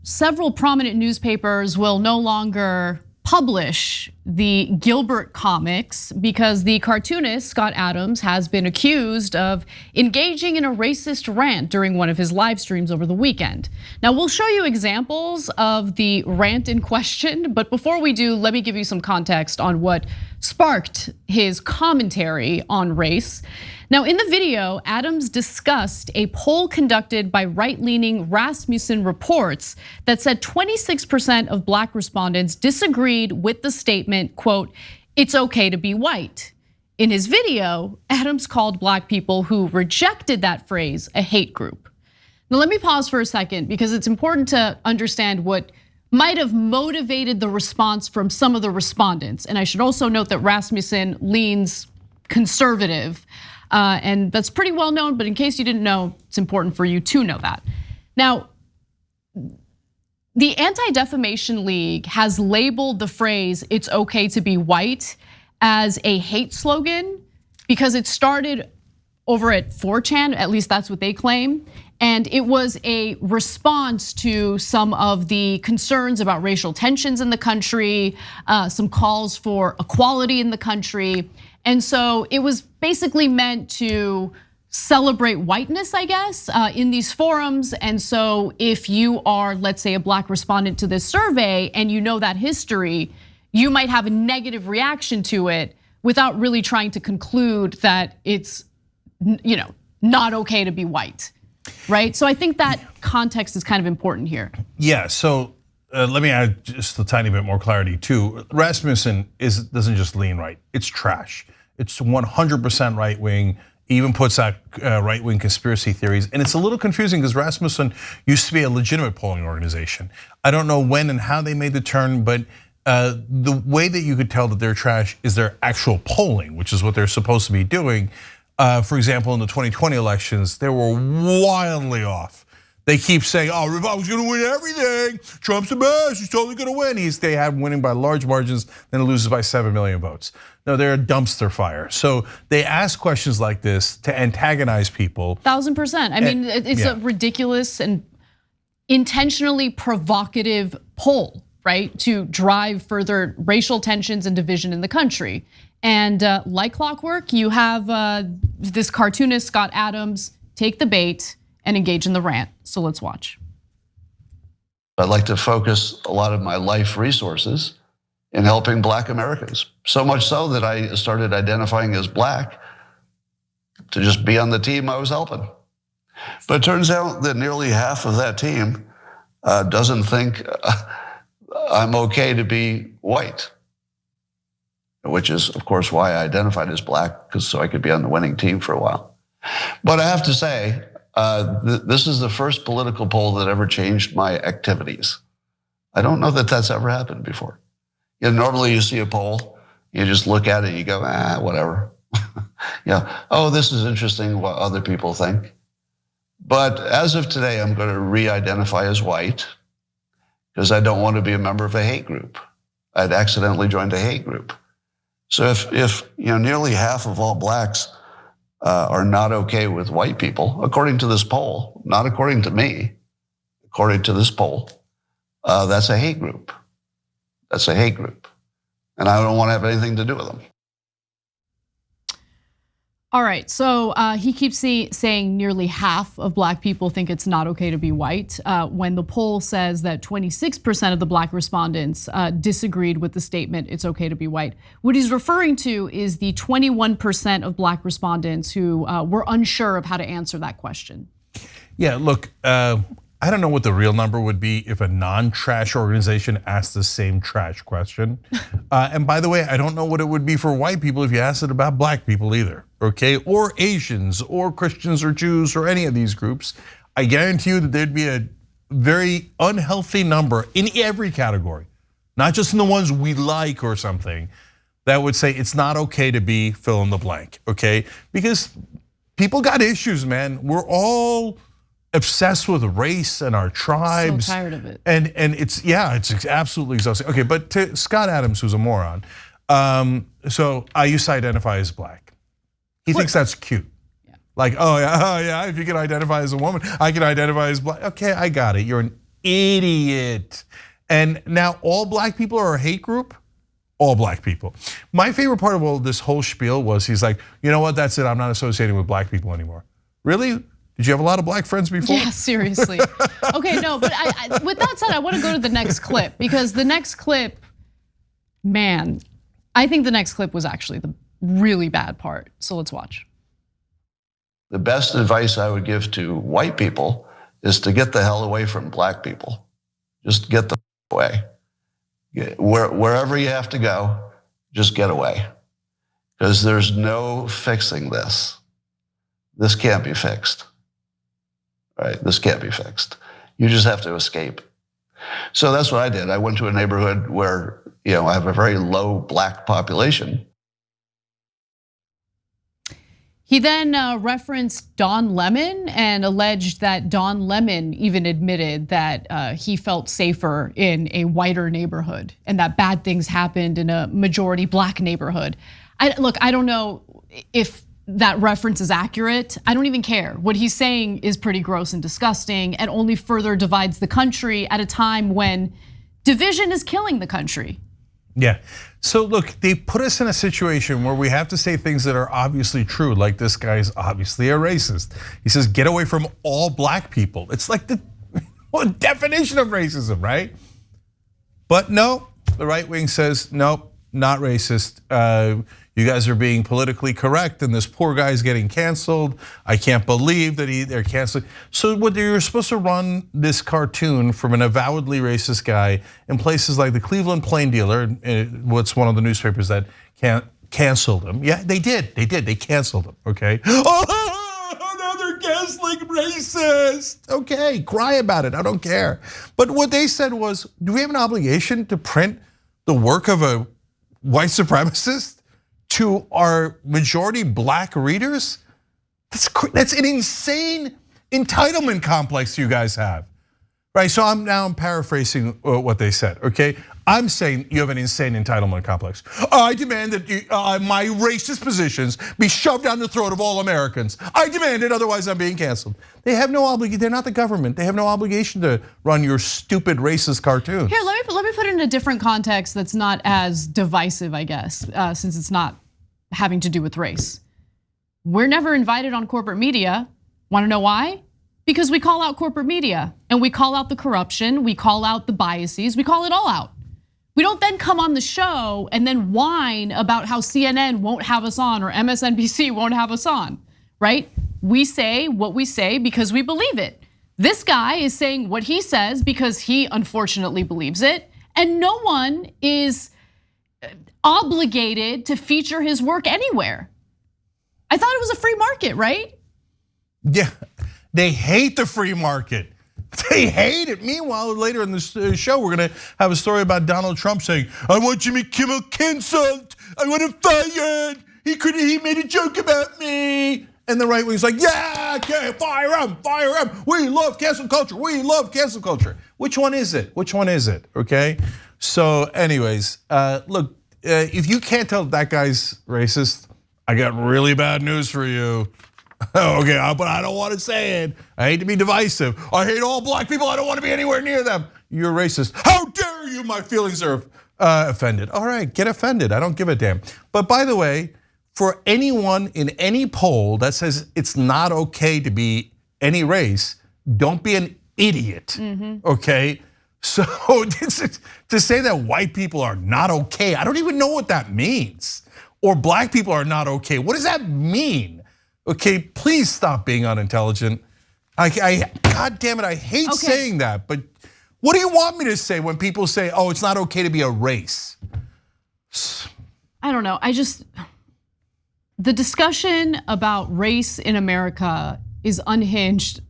several prominent newspapers will no longer publish the Dilbert comics because the cartoonist Scott Adams has been accused of engaging in a racist rant during one of his live streams over the weekend. Now we'll show you examples of the rant in question, but before we do, let me give you some context on what sparked his commentary on race. Now in the video, Adams discussed a poll conducted by right-leaning Rasmussen reports that said 26% of Black respondents disagreed with the statement, quote, "It's okay to be white." In his video, Adams called Black people who rejected that phrase a hate group. Now let me pause for a second because it's important to understand what might have motivated the response from some of the respondents. And I should also note that Rasmussen leans conservative. And that's pretty well known, but in case you didn't know, it's important for you to know that. Now, the Anti-Defamation League has labeled the phrase, "it's okay to be white," as a hate slogan because it started over at 4chan, at least that's what they claim. And it was a response to some of the concerns about racial tensions in the country, some calls for equality in the country. And so it was basically meant to celebrate whiteness, I guess, in these forums. And so if you are, let's say, a Black respondent to this survey and you know that history, you might have a negative reaction to it without really trying to conclude that it's not okay to be white, right? So I think that context is kind of important here. Yeah, so let me add just a tiny bit more clarity too. Rasmussen doesn't just lean right, it's trash. It's 100% right wing, even puts out right wing conspiracy theories. And it's a little confusing because Rasmussen used to be a legitimate polling organization. I don't know when and how they made the turn, but the way that you could tell that they're trash is their actual polling, which is what they're supposed to be doing. For example, in the 2020 elections, they were wildly off. They keep saying, "Oh, Republicans gonna win everything. Trump's the best. He's totally gonna win." They have winning by large margins, then it loses by 7 million votes. No, they're a dumpster fire. So they ask questions like this to antagonize people. 1000%. I mean, it's a ridiculous and intentionally provocative poll, right? To drive further racial tensions and division in the country. And like clockwork, you have this cartoonist, Scott Adams, take the bait and engage in the rant. So let's watch. I'd like to focus a lot of my life resources in helping Black Americans. So much so that I started identifying as Black to just be on the team I was helping. But it turns out that nearly half of that team doesn't think I'm okay to be white, which is, of course, why I identified as Black, because so I could be on the winning team for a while. But I have to say, this is the first political poll that ever changed my activities. I don't know that that's ever happened before. Normally you see a poll, you just look at it and you go, whatever. Oh, this is interesting what other people think. But as of today, I'm going to re-identify as white because I don't want to be a member of a hate group. I'd accidentally joined a hate group. So if nearly half of all Blacks are not okay with white people, according to this poll, not according to me, according to this poll, that's a hate group. That's a hate group. And I don't want to have anything to do with them. All right, so he keeps saying nearly half of Black people think it's not okay to be white, when the poll says that 26% of the Black respondents disagreed with the statement, "it's okay to be white." What he's referring to is the 21% of Black respondents who were unsure of how to answer that question. Yeah, look, I don't know what the real number would be if a non-trash organization asked the same trash question. And by the way, I don't know what it would be for white people if you asked it about Black people either, okay? Or Asians, or Christians, or Jews, or any of these groups. I guarantee you that there'd be a very unhealthy number in every category, not just in the ones we like or something, that would say it's not okay to be fill in the blank, okay? Because people got issues, man. We're all obsessed with race and our tribes. So tired of it. And it's absolutely exhausting. Okay, but to Scott Adams, who's a moron, so I used to identify as Black. He thinks that's cute. Yeah. Like, oh yeah, if you can identify as a woman, I can identify as Black. Okay, I got it. You're an idiot. And now all black people are a hate group? All black people. My favorite part of all this whole spiel was he's like, you know what, that's it, I'm not associating with black people anymore. Really? Did you have a lot of black friends before? Yeah, seriously. Okay, no, but with that said, I want to go to the next clip because the next clip, man, I think the next clip was actually the really bad part. So let's watch. The best advice I would give to white people is to get the hell away from black people. Just get the away. Wherever you have to go, just get away. Because there's no fixing this. This can't be fixed. Right? This can't be fixed. You just have to escape. So that's what I did. I went to a neighborhood where, I have a very low black population. He then referenced Don Lemon and alleged that Don Lemon even admitted that he felt safer in a whiter neighborhood and that bad things happened in a majority black neighborhood. Look, I don't know if that reference is accurate. I don't even care. What he's saying is pretty gross and disgusting and only further divides the country at a time when division is killing the country. Yeah, so look, they put us in a situation where we have to say things that are obviously true, like this guy's obviously a racist. He says, get away from all black people. It's like the definition of racism, right? But no, the right wing says, nope, not racist. You guys are being politically correct and this poor guy's getting canceled. I can't believe that they're canceling. So what you're supposed to run this cartoon from an avowedly racist guy in places like the Cleveland Plain Dealer, what's one of the newspapers that canceled him. Yeah, they did, they canceled him, okay? Oh, another canceling racist. Okay, cry about it, I don't care. But what they said was, do we have an obligation to print the work of a white supremacist to our majority black readers? That's an insane entitlement complex you guys have, right? So I'm paraphrasing what they said, okay? I'm saying you have an insane entitlement complex. I demand that my racist positions be shoved down the throat of all Americans. I demand it, otherwise I'm being canceled. They have no obligation, they're not the government. They have no obligation to run your stupid racist cartoons. Here, let me put it in a different context that's not as divisive, I guess, since it's not having to do with race. We're never invited on corporate media. Wanna know why? Because we call out corporate media and we call out the corruption, we call out the biases, we call it all out. We don't then come on the show and then whine about how CNN won't have us on or MSNBC won't have us on, right? We say what we say because we believe it. This guy is saying what he says because he unfortunately believes it, and no one is obligated to feature his work anywhere. I thought it was a free market, right? Yeah, they hate the free market. They hate it. Meanwhile, later in this show, we're gonna have a story about Donald Trump saying, I want Jimmy Kimmel canceled. I want him fired. He made a joke about me. And the right wing's like, yeah, okay, fire him. We love cancel culture, Which one is it? Okay? So anyways, look, if you can't tell that guy's racist, I got really bad news for you. Okay, but I don't want to say it. I hate to be divisive. I hate all black people, I don't want to be anywhere near them. You're racist. How dare you, my feelings are offended. All right, get offended, I don't give a damn. But by the way, for anyone in any poll that says it's not okay to be any race, don't be an idiot, okay? So to say that white people are not okay, I don't even know what that means. Or black people are not okay, what does that mean? Okay, please stop being unintelligent. God damn it, I hate saying that, but what do you want me to say when people say, oh, it's not okay to be a race? I don't know, the discussion about race in America is unhinged.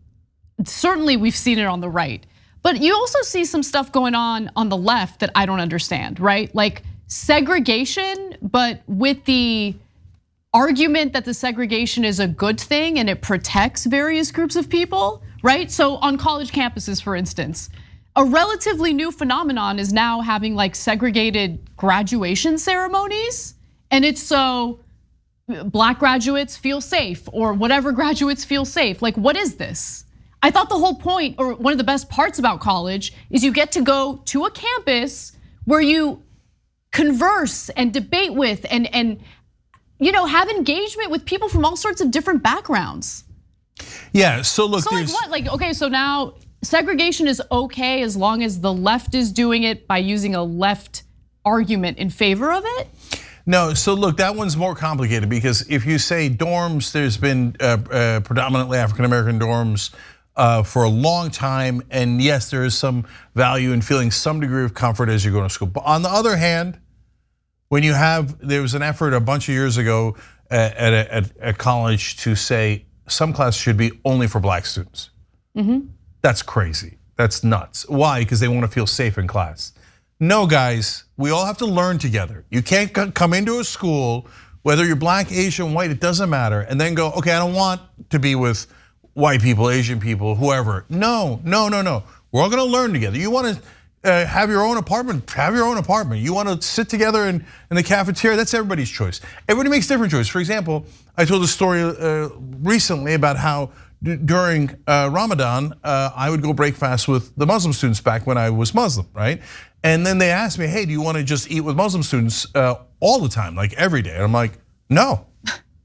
Certainly we've seen it on the right, but you also see some stuff going on the left that I don't understand, right? Like segregation, but with the argument that the segregation is a good thing and it protects various groups of people, right? So on college campuses, for instance, a relatively new phenomenon is now having like segregated graduation ceremonies, and it's so black graduates feel safe or whatever graduates feel safe. Like, what is this? I thought the whole point, or one of the best parts about college, is you get to go to a campus where you converse and debate with and have engagement with people from all sorts of different backgrounds. Yeah, so look, so like what? Like, okay, so now segregation is okay as long as the left is doing it by using a left argument in favor of it? No, so look, that one's more complicated because if you say dorms, there's been predominantly African-American dorms for a long time. And yes, there is some value in feeling some degree of comfort as you go to school. But on the other hand, when there was an effort a bunch of years ago at a college to say some classes should be only for black students. That's crazy, that's nuts. Why? Because they want to feel safe in class. No, guys, we all have to learn together. You can't come into a school, whether you're black, Asian, white, it doesn't matter, and then go, okay, I don't want to be with white people, Asian people, whoever. No. We're all gonna learn together. You wanna have your own apartment, have your own apartment. You wanna sit together in the cafeteria, that's everybody's choice. Everybody makes different choices. For example, I told a story recently about how during Ramadan, I would go break fast with the Muslim students back when I was Muslim, right? And then they asked me, hey, do you want to just eat with Muslim students all the time, like every day? And I'm like, no,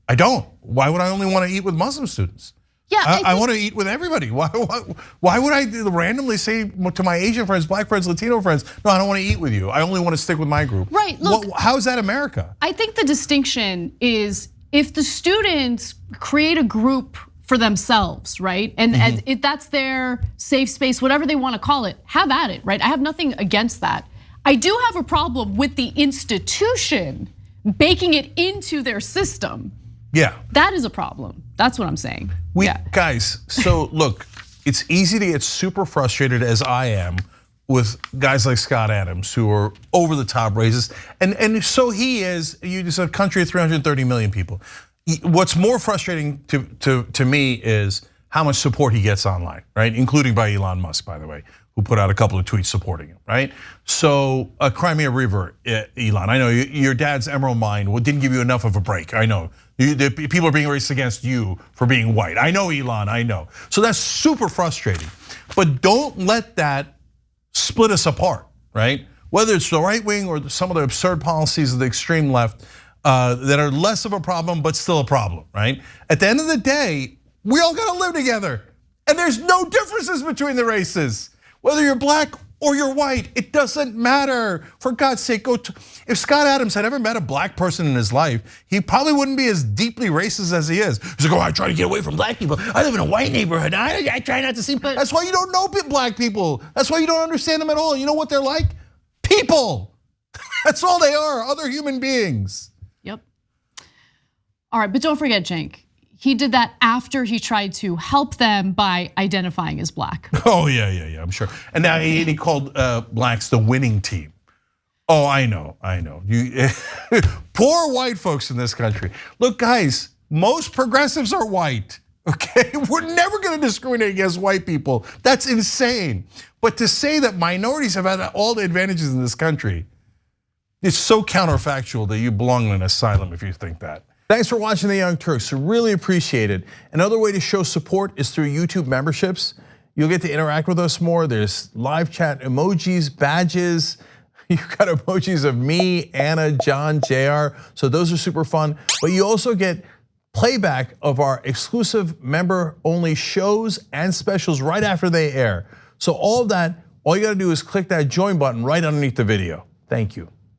I don't. Why would I only want to eat with Muslim students? Yeah, I want to eat with everybody. Why would I randomly say to my Asian friends, black friends, Latino friends, no, I don't want to eat with you. I only want to stick with my group. Right, look. How is that America? I think the distinction is if the students create a group for themselves, right? And if that's their safe space, whatever they want to call it, have at it, right? I have nothing against that. I do have a problem with the institution baking it into their system. Yeah. That is a problem. That's what I'm saying. Guys, so look, it's easy to get super frustrated, as I am, with guys like Scott Adams who are over the top racist. And so he is, it's a country of 330 million people. What's more frustrating to me is how much support he gets online, right? Including by Elon Musk, by the way, who put out a couple of tweets supporting him, right? So Crimea River, Elon, I know your dad's emerald mine didn't give you enough of a break. I know people are being racist against you for being white. I know, Elon, I know. So that's super frustrating, but don't let that split us apart, right? Whether it's the right wing or some of the absurd policies of the extreme left, that are less of a problem, but still a problem, right? At the end of the day, we all gotta live together. And there's no differences between the races. Whether you're black or you're white, it doesn't matter. For God's sake, if Scott Adams had ever met a black person in his life, he probably wouldn't be as deeply racist as he is. He's like, oh, I try to get away from black people. I live in a white neighborhood, I try not to see, but that's why you don't know black people. That's why you don't understand them at all. You know what they're like? People. That's all they are, other human beings. Yep. All right, but don't forget, Cenk. He did that after he tried to help them by identifying as black. Oh yeah, I'm sure. And now he called blacks the winning team. Oh, I know. You poor white folks in this country. Look, guys, most progressives are white. Okay, we're never gonna discriminate against white people. That's insane. But to say that minorities have had all the advantages in this country, it's so counterfactual that you belong in an asylum if you think that. Thanks for watching The Young Turks, really appreciate it. Another way to show support is through YouTube memberships. You'll get to interact with us more. There's live chat emojis, badges. You've got emojis of me, Anna, John, JR. So those are super fun. But you also get playback of our exclusive member-only shows and specials right after they air. So all of that, all you gotta do is click that join button right underneath the video. Thank you.